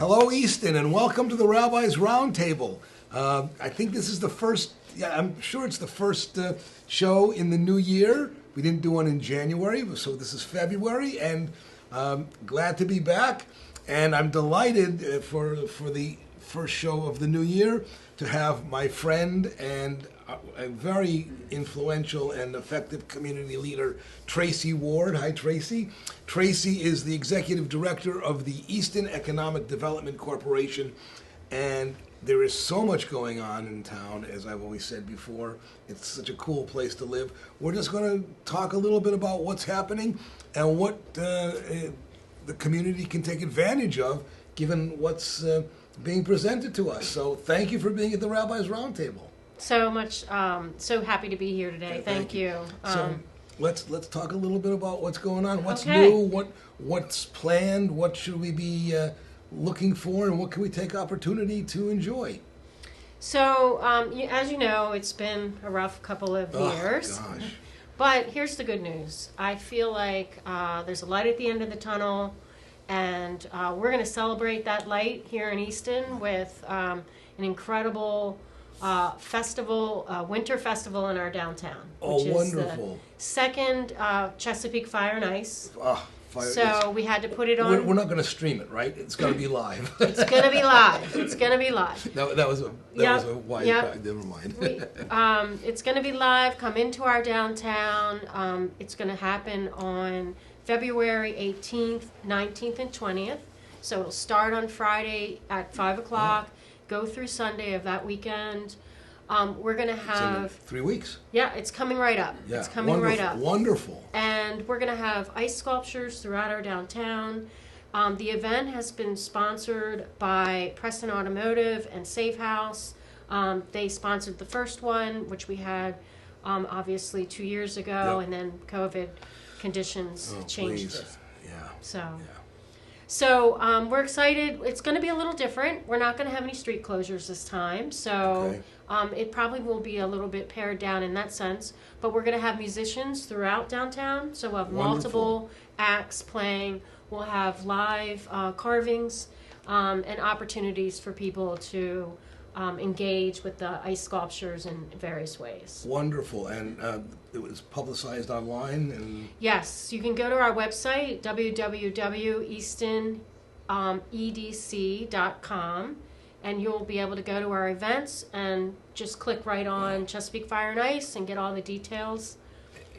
Hello, Easton, and welcome to the Rabbi's Roundtable. I think this is the first, I'm sure it's the first show in the new year. We didn't do one in January, so this is February, and glad to be back. And I'm delighted for the first show of the new year to have my friend and a very influential and effective community leader, Tracy Ward. Hi, Tracy. Tracy is the executive director of the Easton Economic Development Corporation, and there is so much going on in town, as I've always said before. It's such a cool place to live. We're just going to talk a little bit about what's happening and what the community can take advantage of, given what's being presented to us. So thank you for being at the Rabbi's Roundtable. So much, so happy to be here today. Thank you. So let's talk a little bit about what's going on. What's Okay. new? What's planned? What should we be looking for, and what can we take opportunity to enjoy? So, as you know, it's been a rough couple of years. Oh, gosh. But here's the good news. I feel like there's a light at the end of the tunnel, and we're going to celebrate that light here in Easton with an incredible festival, winter festival in our downtown. Oh, which is wonderful. the second Chesapeake Fire and Ice. Fire, So we had to put it on. we're not going to stream it, right? It's going to be live. It's going to be live. It's going to be live. That was a wise. Never mind. It's going to be live. Come into our downtown. It's going to happen on February 18th, 19th, and 20th. So it'll start on Friday at 5 o'clock, go through Sunday of that weekend. We're going to have... It's in 3 weeks. Yeah, it's coming right up. Yeah, It's coming right up. Wonderful. And we're going to have ice sculptures throughout our downtown. The event has been sponsored by Preston Automotive and Safe House. They sponsored the first one, which we had obviously 2 years ago, Yep. and then COVID conditions changed Please. it. Yeah. So we're excited. It's going to be a little different. We're not going to have any street closures this time. So it probably will be a little bit pared down in that sense. But we're going to have musicians throughout downtown. So we'll have multiple acts playing. We'll have live carvings and opportunities for people to engage with the ice sculptures in various ways. Wonderful. And it was publicized online. And Yes, you can go to our website, www.eastonedc.com, and you'll be able to go to our events and just click right on Chesapeake Fire and Ice and get all the details.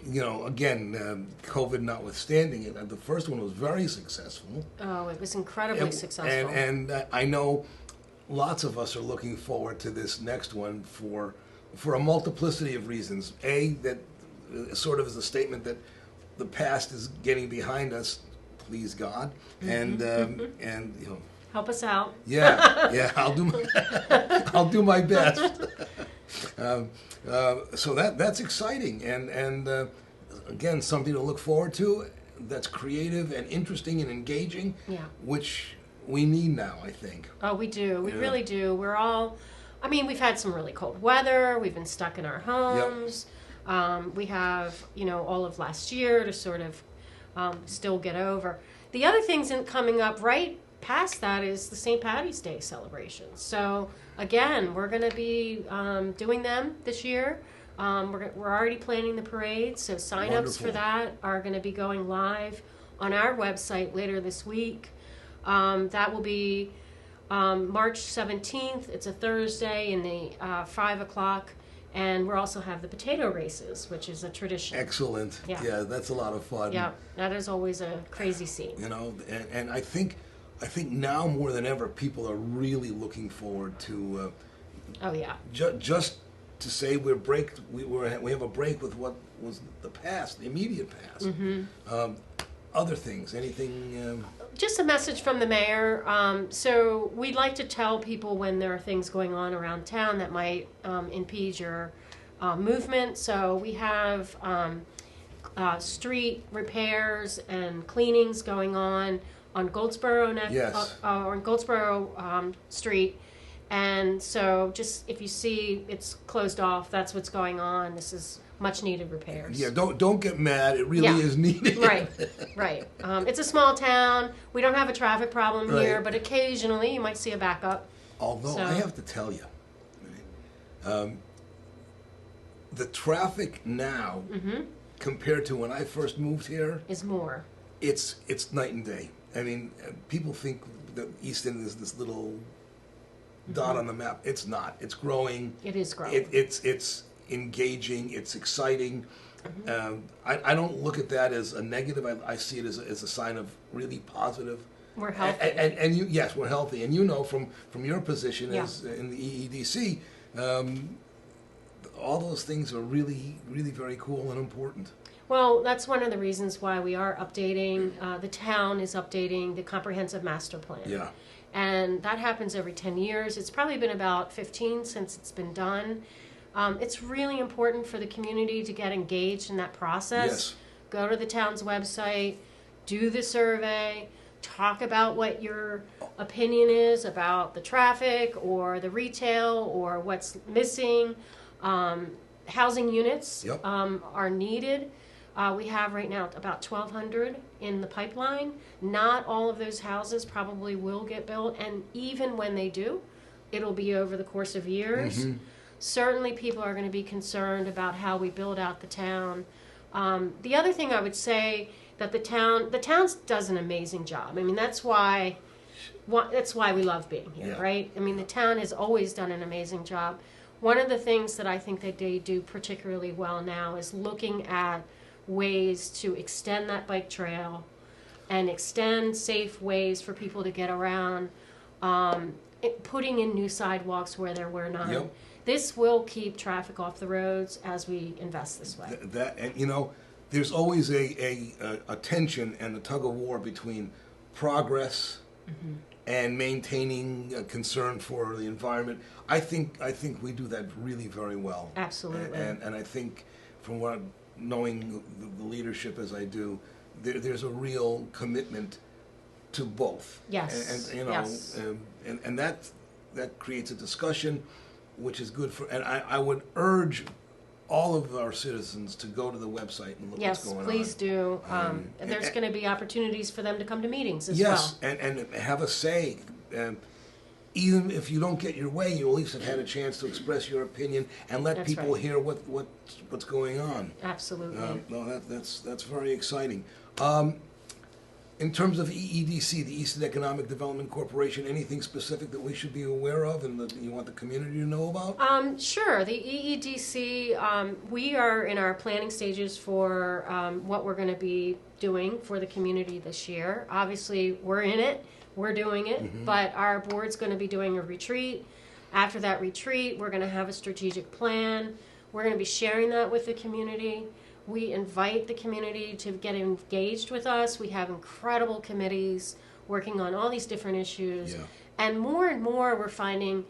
You know, again, COVID notwithstanding it, the first one was very successful. Oh, it was incredibly successful. And I know lots of us are looking forward to this next one for a multiplicity of reasons. A, that sort of is a statement that the past is getting behind us, please God, and you know, Help us out. yeah, I'll do my best. So that's exciting, and again, something to look forward to. That's creative and interesting and engaging. Yeah. Which we need now, I think. Oh, we do. We really do. We're all, I mean, we've had some really cold weather. We've been stuck in our homes. Yep. We have, all of last year to sort of still get over. The other things coming up right past that is the St. Patty's Day celebrations. So, again, we're going to be doing them this year. We're already planning the parade, so sign-ups for that are going to be going live on our website later this week. That will be March 17th. It's a Thursday in the 5 o'clock. And we'll also have the potato races, which is a tradition. Excellent. Yeah, that's a lot of fun. Yeah, that is always a crazy scene. And I think now more than ever, people are really looking forward to. Just to say we have a break with what was the past, the immediate past. Mm-hmm. Other things, anything? Just a message from the mayor. So we'd like to tell people when there are things going on around town that might impede your movement. So we have street repairs and cleanings going on Goldsboro on Goldsboro Street. And so just if you see it's closed off, that's what's going on. This is much needed repairs. Yeah, don't get mad. It really is needed. Right, right. It's a small town. We don't have a traffic problem here, Right. but occasionally you might see a backup. Although So- I have to tell you, the traffic now compared to when I first moved here, Is more. it's night and day. I mean, people think that Easton is this little dot on the map. It's not. It's growing. It is growing. It's engaging. It's exciting. I don't look at that as a negative. I see it as a sign of really positive. We're healthy. And you, yes, we're healthy. And you know from your position Yeah. as in the EEDC, all those things are really, really very cool and important. Well, that's one of the reasons why we are updating, the town is updating the comprehensive master plan. Yeah. And that happens every 10 years. It's probably been about 15 since it's been done. It's really important for the community to get engaged in that process. Yes. Go to the town's website, do the survey, talk about what your opinion is about the traffic or the retail or what's missing. Housing units Yep. are needed. We have right now about 1,200 in the pipeline. Not all of those houses probably will get built, and even when they do, it'll be over the course of years. Certainly people are going to be concerned about how we build out the town. The other thing I would say that the town does an amazing job. I mean, that's why we love being here, Yeah. right? I mean, the town has always done an amazing job. One of the things that I think that they do particularly well now is looking at ways to extend that bike trail and extend safe ways for people to get around, putting in new sidewalks where there were none. Yep. This will keep traffic off the roads as we invest this way. That and you know, there's always a tension and a tug of war between progress and maintaining a concern for the environment. I think we do that really very well. Absolutely. And I think from what knowing the leadership as I do, there's a real commitment to both. Yes. And you know, Yes. and that creates a discussion, which is good for. And I would urge all of our citizens to go to the website and look Yes, what's going please on. do. And there's going to be opportunities for them to come to meetings as Yes, well. and have a say. Even if you don't get your way, you at least have had a chance to express your opinion and let That's people right. hear what's going on. Absolutely. No, that's very exciting. In terms of EEDC, the Easton Economic Development Corporation, anything specific that we should be aware of and that you want the community to know about? Sure. The EEDC, we are in our planning stages for what we're going to be doing for the community this year. Obviously, we're in it. We're doing it. But our board's going to be doing a retreat. After that retreat, we're going to have a strategic plan. We're going to be sharing that with the community. We invite the community to get engaged with us. We have incredible committees working on all these different issues. Yeah. And more we're finding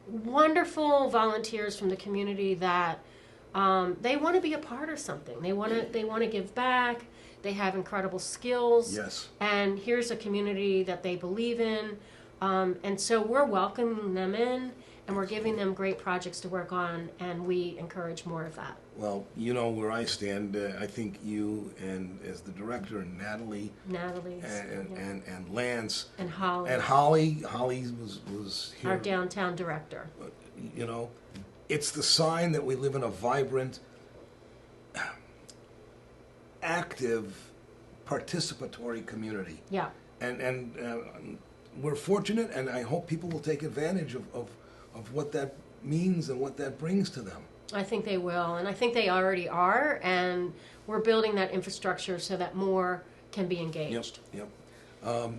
wonderful volunteers from the community that they want to be a part of something. They want to give back. They have incredible skills. Yes. And here's a community that they believe in. And so we're welcoming them in, and we're giving them great projects to work on, and we encourage more of that. Well, you know where I stand. I think you and as the director, and Natalie's and Lance and Holly, and Holly was here. our downtown director. You know, it's the sign that we live in a vibrant, active, participatory community. Yeah. And we're fortunate, and I hope people will take advantage of what that means and what that brings to them. I think they will, and I think they already are, and we're building that infrastructure so that more can be engaged. Yep.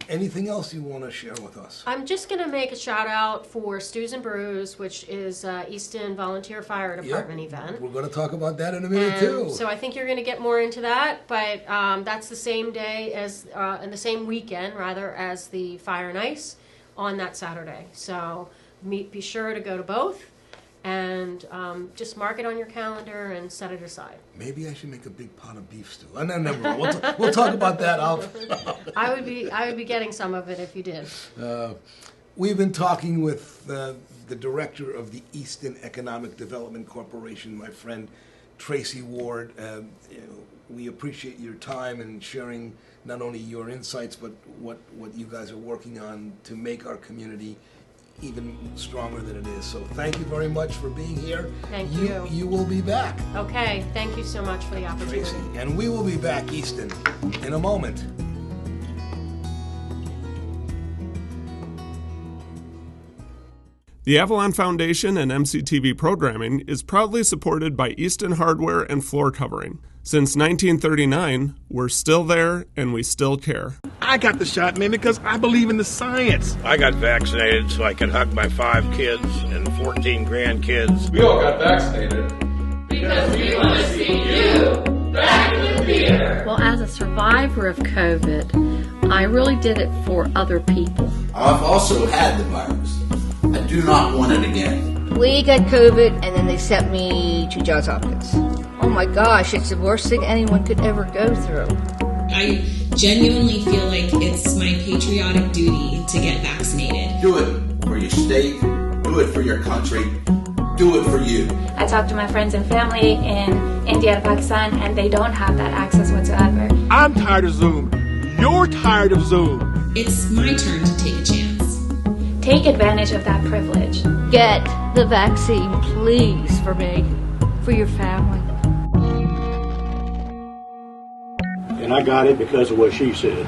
Anything else you want to share with us? I'm just going to make a shout out for Stews and Brews, which is Easton Volunteer Fire Department event. We're going to talk about that in a minute, too. So I think you're going to get more into that, but that's the same day as, and the same weekend, rather, as the Fire and Ice on that Saturday. So be sure to go to both, and just mark it on your calendar and set it aside. Maybe I should make a big pot of beef stew. No, never mind. We'll talk about that. I would be getting some of it if you did. We've been talking with the director of the Easton Economic Development Corporation, my friend Tracy Ward. We appreciate your time and sharing not only your insights, but what you guys are working on to make our community even stronger than it is. So thank you very much for being here. Thank you. You will be back. Okay, thank you so much for the opportunity. Tracy. And we will be back, Easton, in a moment. The Avalon Foundation and MCTV programming is proudly supported by Easton Hardware and Floor Covering. Since 1939, we're still there and we still care. I got the shot, man, because I believe in the science. I got vaccinated so I could hug my 5 kids and 14 grandkids. We all got vaccinated because we want to see you back in the theater. Well, as a survivor of COVID, I really did it for other people. I've also had the virus. I do not want it again. We got COVID and then they sent me to Johns Hopkins. Oh my gosh, it's the worst thing anyone could ever go through. I genuinely feel like it's my patriotic duty to get vaccinated. Do it for your state, do it for your country, do it for you. I talked to my friends and family in India and Pakistan, and they don't have that access whatsoever. I'm tired of Zoom. You're tired of Zoom. It's my turn to take a chance. Take advantage of that privilege. Get the vaccine, please, for me, for your family. And I got it because of what she said.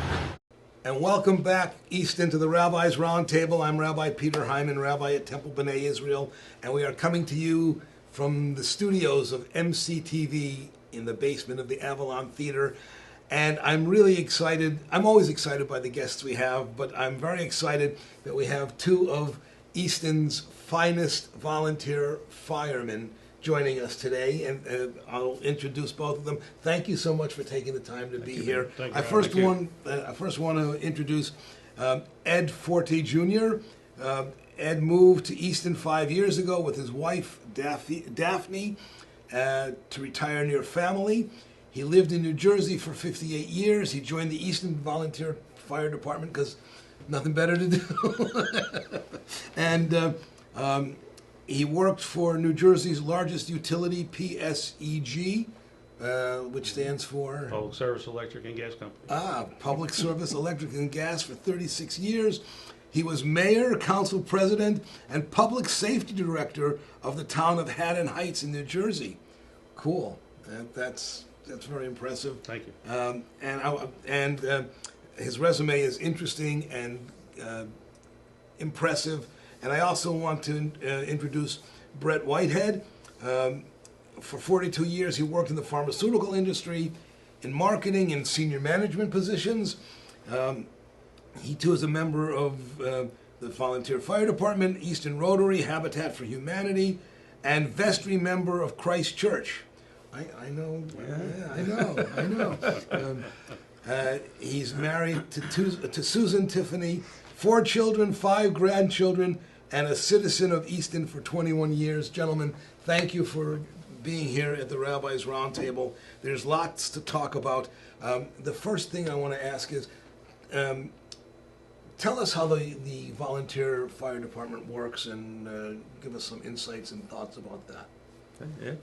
And welcome back, Easton, to the Rabbi's Roundtable. I'm Rabbi Peter Hyman, Rabbi at Temple B'nai Israel, and we are coming to you from the studios of MCTV in the basement of the Avalon Theater. And I'm really excited. I'm always excited by the guests we have, but I'm very excited that we have 2 of Easton's finest volunteer firemen joining us today, and I'll introduce both of them. Thank you so much for taking the time to be here. I first want to introduce Ed Forte Jr. Ed moved to Easton 5 years ago with his wife Daphne to retire near family. He lived in New Jersey for 58 years. He joined the Easton Volunteer Fire Department because nothing better to do. And he worked for New Jersey's largest utility, PSEG, which stands for? Public Service Electric and Gas Company. Public Service Electric and Gas for 36 years. He was mayor, council president, and public safety director of the town of Haddon Heights in New Jersey. Cool. That's very impressive. Thank you. And his resume is interesting and impressive. And I also want to introduce Brett Whitehead. For 42 years, he worked in the pharmaceutical industry, in marketing and senior management positions. He too is a member of the Volunteer Fire Department, Easton Rotary, Habitat for Humanity, and vestry member of Christ Church. I know. He's married to Susan Tiffany, 4 children, 5 grandchildren, and a citizen of Easton for 21 years. Gentlemen, thank you for being here at the Rabbi's Roundtable. There's lots to talk about. The first thing I want to ask is, tell us how the volunteer fire department works, and give us some insights and thoughts about that. Yeah.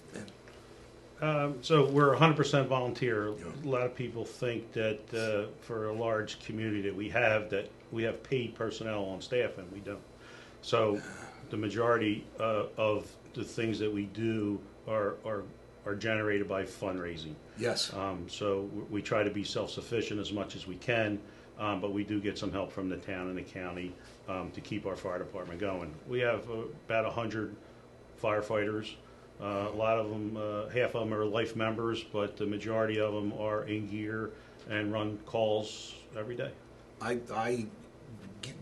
So we're 100% volunteer. A lot of people think that for a large community that we have paid personnel on staff, and we don't. So the majority of the things that we do are generated by fundraising. Yes. So we try to be self-sufficient as much as we can, but we do get some help from the town and the county to keep our fire department going. We have about 100 firefighters. A lot of them, half of them are life members, but the majority of them are in gear and run calls every day.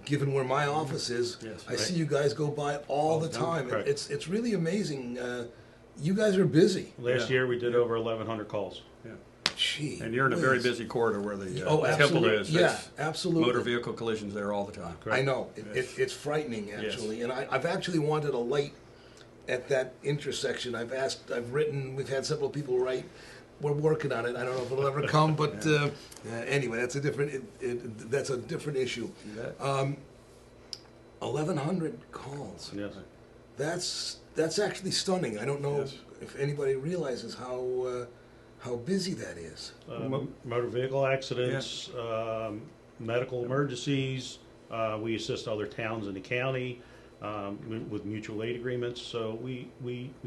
Given where my office is, yes, I see you guys go by all the time. Right. It's really amazing. You guys are busy. Last year we did over 1,100 calls. Yeah. Gee, and you're in a very busy corridor where the temple is. Yeah, absolutely. Motor vehicle collisions there all the time. Correct. I know. It's frightening, actually. Yes. And I've actually wanted a light at that intersection. We've had several people write. We're working on it. I don't know if it'll ever come, but anyway, that's a different issue. 1,100 calls. Yes. That's actually stunning. I don't know if anybody realizes how busy that is. Motor vehicle accidents, medical emergencies. We assist other towns in the county with mutual aid agreements. So we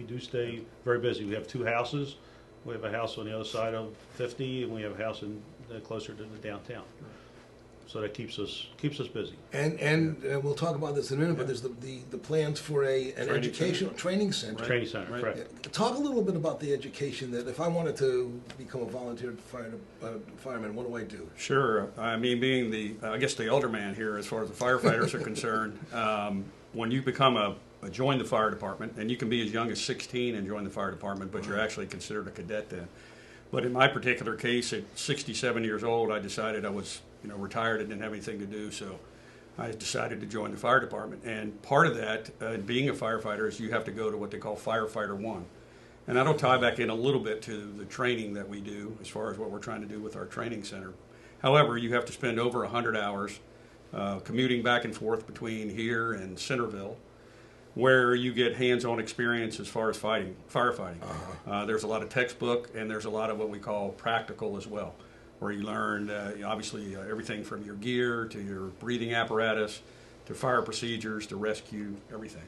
do stay very busy. We have 2 houses. We have a house on the other side of 50, and we have a house closer to the downtown. So that keeps us busy. And we'll talk about this in a minute. But there's the plans for an educational training center. Right. Training center, correct. Talk a little bit about the education. That if I wanted to become a volunteer fireman, what do I do? Sure. I mean, being the elder man here as far as the firefighters are concerned, when you become join the fire department, and you can be as young as 16 and join the fire department, but you're actually considered a cadet then. But in my particular case, at 67 years old, I decided I was retired and didn't have anything to do, so I decided to join the fire department. And part of that, being a firefighter, is you have to go to what they call Firefighter 1. And that'll tie back in a little bit to the training that we do as far as what we're trying to do with our training center. However, you have to spend over 100 hours commuting back and forth between here and Centerville, where you get hands-on experience as far as firefighting. There's a lot of textbook, and there's a lot of what we call practical as well, where you learn obviously everything from your gear to your breathing apparatus to fire procedures to rescue, everything.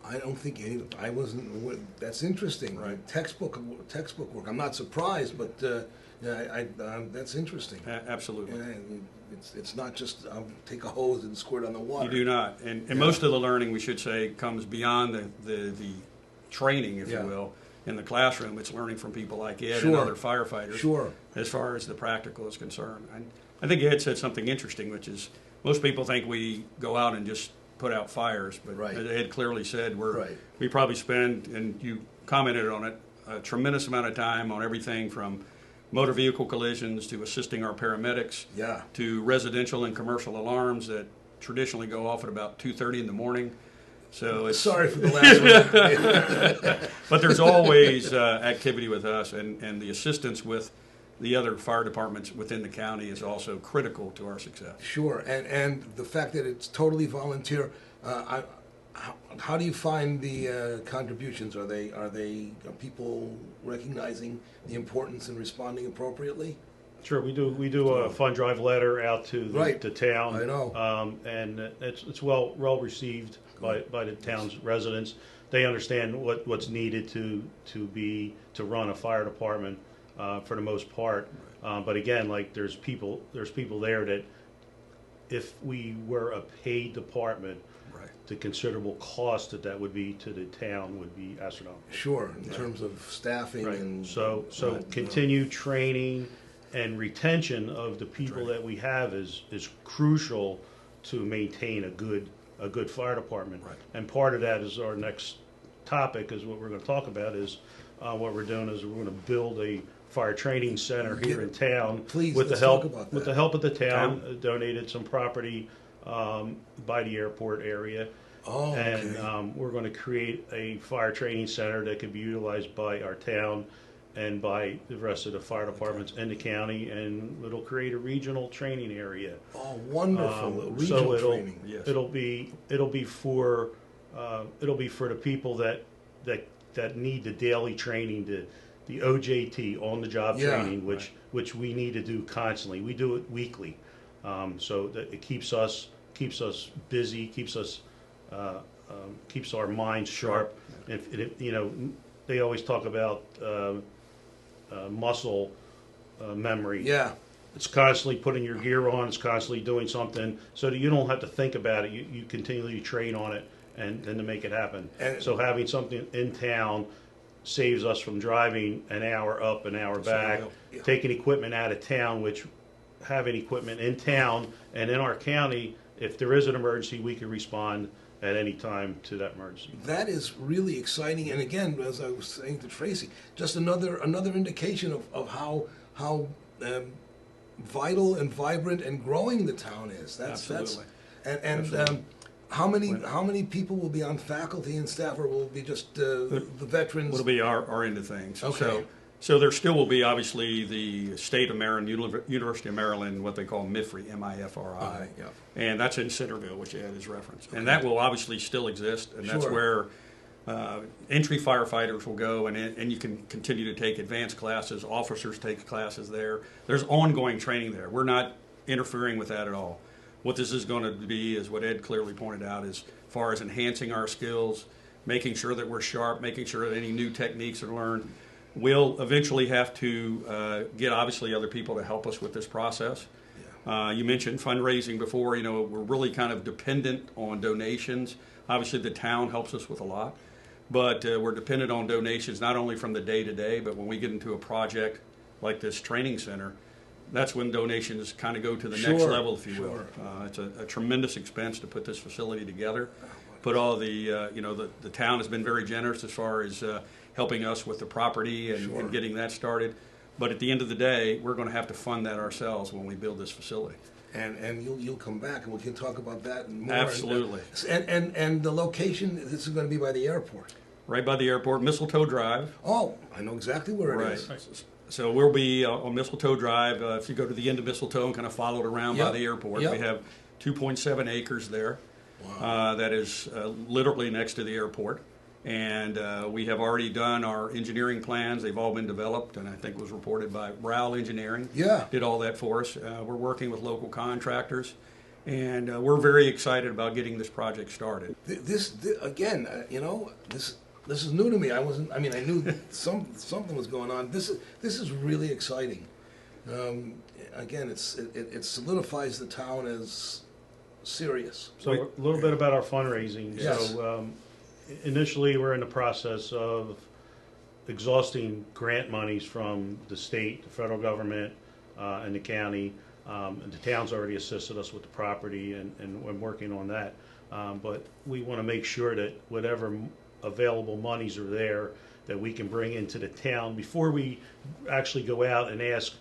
I don't think I wasn't. That's interesting. Right. Textbook work. I'm not surprised, but that's interesting. Absolutely. It's not just take a hose and squirt on the water. You do not. And most of the learning, we should say, comes beyond the training, if you will. In the classroom, it's learning from people like Ed and other firefighters as far as the practical is concerned. And I think Ed said something interesting, which is most people think we go out and just put out fires, but Ed clearly said we probably spend, and you commented on it, a tremendous amount of time on everything from motor vehicle collisions to assisting our paramedics to residential and commercial alarms that traditionally go off at about 2:30 in the morning. So it's, sorry for the last one. But there's always activity with us, and the assistance with the other fire departments within the county is also critical to our success. Sure, and the fact that it's totally volunteer. How do you find the contributions? Are people recognizing the importance and responding appropriately? Sure, we do a fund drive letter out to the town. I know, and it's well received by the town's residents. They understand what's needed to run a fire department for the most part. But again, like there's people there that if we were a paid department, the considerable cost that would be to the town would be astronomical. Sure, in terms of staffing and so continued training and retention of the people that we have is crucial to maintain a good fire department. And part of that is our next topic, is what we're going to talk about, is what we're doing is we're going to build a fire training center here in town. Please, with the help of the town, donated some property by the airport area. And we're going to create a fire training center that could be utilized by our town and by the rest of the fire departments in the county, and it'll create a regional training area. Oh, wonderful! Regional training. It'll be for the people that need the daily training, the OJT, on the job training, which we need to do constantly. We do it weekly, so that it keeps us busy, keeps our minds sharp. If they always talk about muscle memory. Yeah, it's constantly putting your gear on. It's constantly doing something so that you don't have to think about it. You continually train on it and to make it happen. So having something in town saves us from driving an hour up, an hour back, taking equipment out of town, which having equipment in town and in our county, if there is an emergency, we can respond at any time to that emergency. That is really exciting, and again, as I was saying to Tracy, just another indication of how vital and vibrant and growing the town is. Absolutely. And how many people will be on faculty and staff, or will it be just the veterans? It'll be our end of things. Okay. So there still will be, obviously, the State of Maryland, University of Maryland, what they call MIFRI, M-I-F-R-I. Yeah. And that's in Centerville, which Ed has referenced. And that will obviously still exist, and that's where entry firefighters will go, and you can continue to take advanced classes. Officers take classes there. There's ongoing training there. We're not interfering with that at all. What this is going to be is what Ed clearly pointed out, as far as enhancing our skills, making sure that we're sharp, making sure that any new techniques are learned. We'll eventually have to get, obviously, other people to help us with this process. You mentioned fundraising before. We're really kind of dependent on donations. Obviously, the town helps us with a lot, but we're dependent on donations not only from the day-to-day, but when we get into a project like this training center, that's when donations kind of go to the next level, if you will. It's a tremendous expense to put this facility together. Put all the town has been very generous as far as helping us with the property and getting that started. But at the end of the day, we're going to have to fund that ourselves when we build this facility. And you'll come back and we can talk about that and more. Absolutely. And the location, this is going to be by the airport. Right by the airport, Mistletoe Drive. Oh, I know exactly where it is. So we'll be on Mistletoe Drive. If you go to the end of Mistletoe and kind of follow it around by the airport, we have 2.7 acres there. Wow. That is literally next to the airport. And we have already done our engineering plans. They've all been developed, and I think it was reported by Rowell Engineering. Yeah. Did all that for us. We're working with local contractors, and we're very excited about getting this project started. This again, this is new to me. I knew something was going on. This is really exciting. Again, it solidifies the town as serious. So a little bit about our fundraising. Yes. So initially, we're in the process of exhausting grant monies from the state, the federal government, and the county. And the town's already assisted us with the property, and we're working on that. But we want to make sure that whatever available monies are there that we can bring into the town before we actually go out and ask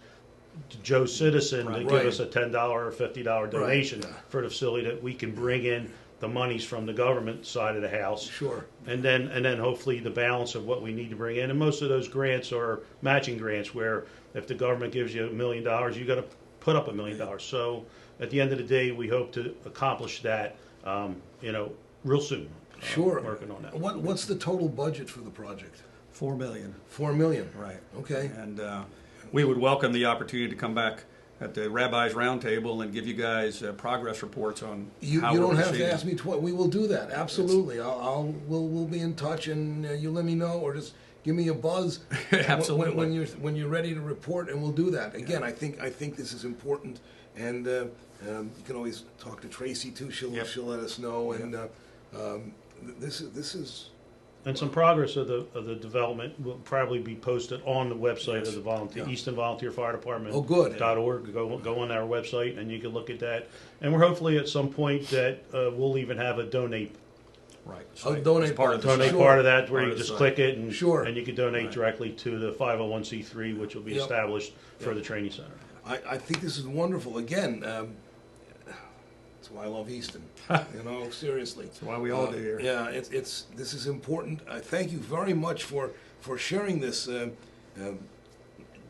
Joe Citizen to give us a $10 or $50 donation for the facility, that we can bring in the monies from the government side of the house. Sure. And then hopefully the balance of what we need to bring in. And most of those grants are matching grants, where if the government gives you $1 million, you got to put up $1 million. So at the end of the day, we hope to accomplish that, real soon. Sure. Working on that. What's the total budget for the project? $4 million. $4 million. Right. Okay. And we would welcome the opportunity to come back at the Rabbi's Roundtable and give you guys progress reports on how you we're don't have proceeding. to ask me twice. We will do that. Absolutely. We'll be in touch, and you let me know, or just give me a buzz. Absolutely. when you're ready to report, and we'll do that. Again, I think this is important, and you can always talk to Tracy too. She'll let us know, and this is. And some progress of the development will probably be posted on the website of the Easton Volunteer Fire Department. Oh, good. .org. Go on our website and you can look at that. And we're hopefully at some point that we'll even have a donate. Right. Donate part of that, where you just site. click it and and you can donate directly to the 501c3, which will be established for the training center. I think this is wonderful. Again. That's why I love Easton. Seriously. That's why we all do here. Yeah, this is important. Thank you very much for sharing this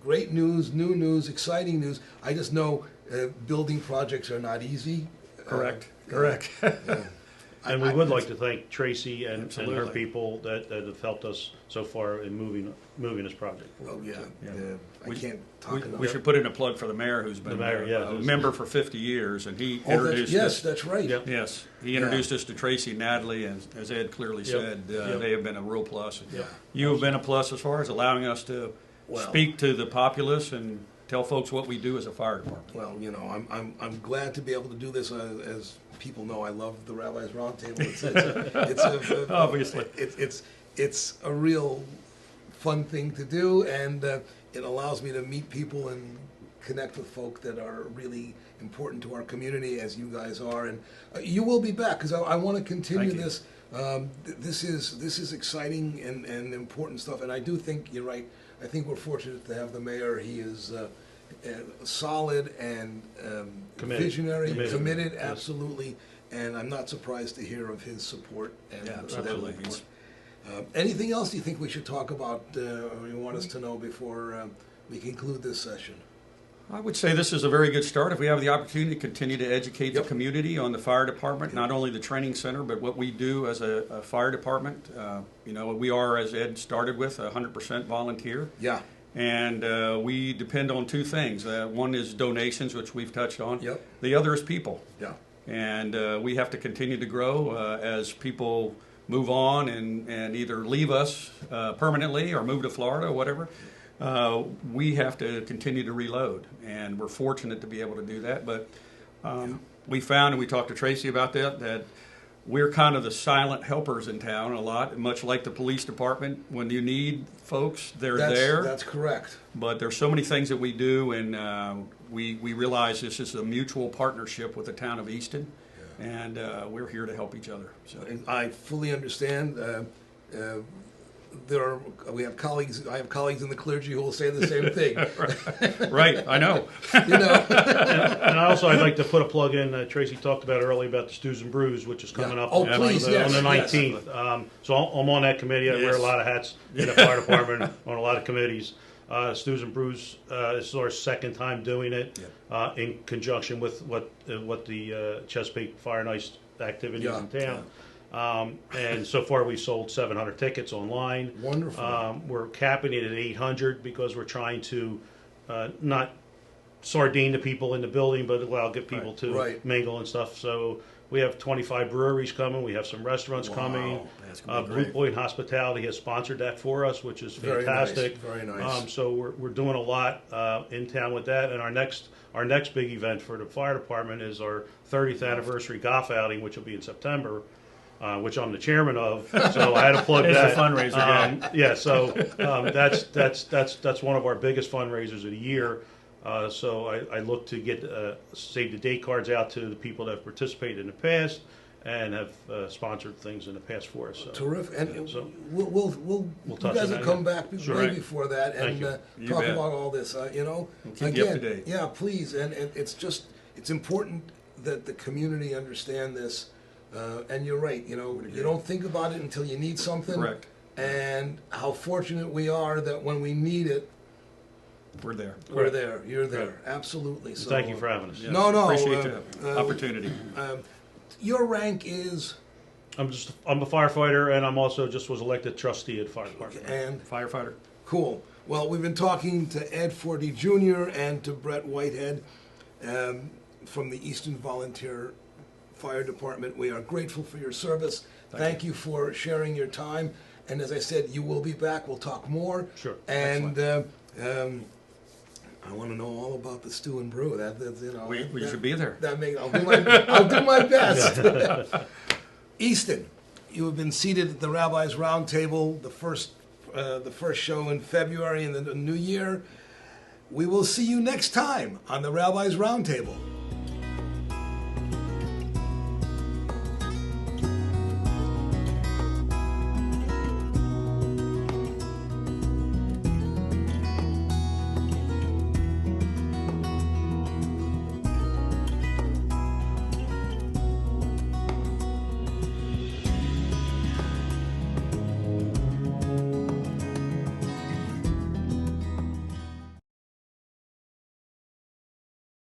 great news, new news, exciting news. I just know building projects are not easy. Correct. And we would like to thank Tracy and her people that have helped us so far in moving this project forward. Oh yeah. I can't talk enough. We should put in a plug for the mayor, who's been a member for 50 years, and he introduced us. That's right. Yep. Yes, he introduced us to Tracy and Natalie, and as Ed clearly said, they have been a real plus. You have been a plus as far as allowing us to speak to the populace and tell folks what we do as a fire department. Well, I'm glad to be able to do this. As people know, I love the Rabbi's Roundtable. It's obviously it's a real fun thing to do, and it allows me to meet people and connect with folk that are really important to our community, as you guys are. And you will be back, because I want to continue this. This is exciting and important stuff, and I do think you're right. I think we're fortunate to have the mayor. He is solid and visionary, committed, absolutely. And I'm not surprised to hear of his support and absolutely. Anything else you think we should talk about or you want us to know before we conclude this session? I would say this is a very good start. If we have the opportunity to continue to educate the community on the fire department, not only the training center, but what we do as a fire department. We are, as Ed started with, 100% volunteer. Yeah. And we depend on two things. One is donations, which we've touched on. Yep. The other is people. Yeah. And we have to continue to grow as people move on and either leave us permanently or move to Florida or whatever. We have to continue to reload, and we're fortunate to be able to do that. But we found, and we talked to Tracy about that we're kind of the silent helpers in town a lot, much like the police department. When you need folks, they're there. That's correct. But there's so many things that we do, and we realize this is a mutual partnership with the town of Easton, and we're here to help each other. So I fully understand. I have colleagues in the clergy who will say the same thing. Right, I know. And also, I'd like to put a plug in. Tracy talked about earlier about the Stews and Brews, which is coming up on the 19th. Yes. So I'm on that committee. I wear a lot of hats in the fire department on a lot of committees. Stews and Brews this is our second time doing it in conjunction with what the Chesapeake Fire and Ice activities in town. And so far we sold 700 tickets online. Wonderful. We're capping it at 800 because we're trying to not sardine the people in the building, but get people to mingle and stuff. So we have 25 breweries coming. We have some restaurants coming. Blue Point Hospitality has sponsored that for us, which is fantastic. Very nice. So we're doing a lot in town with that. And our next big event for the fire department is our 30th anniversary golf outing, which will be in September. Which I'm the chairman of, so I had to plug that. It's a fundraiser, so that's one of our biggest fundraisers of the year. So I look to get save the date cards out to the people that have participated in the past and have sponsored things in the past for us. So, terrific, and so we'll you guys will come back way before that and talk about all this. We'll keep again, you up to date. Yeah, please, and it's important that the community understand this. And you're right, you don't think about it until you need something. Correct. And how fortunate we are that when we need it, we're there. We're there. You're there. Right. Absolutely. So, thank you for having us. Yes. No. Appreciate the opportunity. Your rank is? I'm a firefighter, and I'm also was elected trustee at fire department. And firefighter. Cool. Well, we've been talking to Ed Forte Jr. and to Brett Whitehead from the Easton Volunteer Fire Department. We are grateful for your service. Thank you for sharing your time. And as I said, you will be back. We'll talk more. Sure. And I want to know all about the stew and brew. We should be there. I'll do my best. Easton, you have been seated at the Rabbi's Roundtable, the first show in February in the new year. We will see you next time on the Rabbi's Roundtable.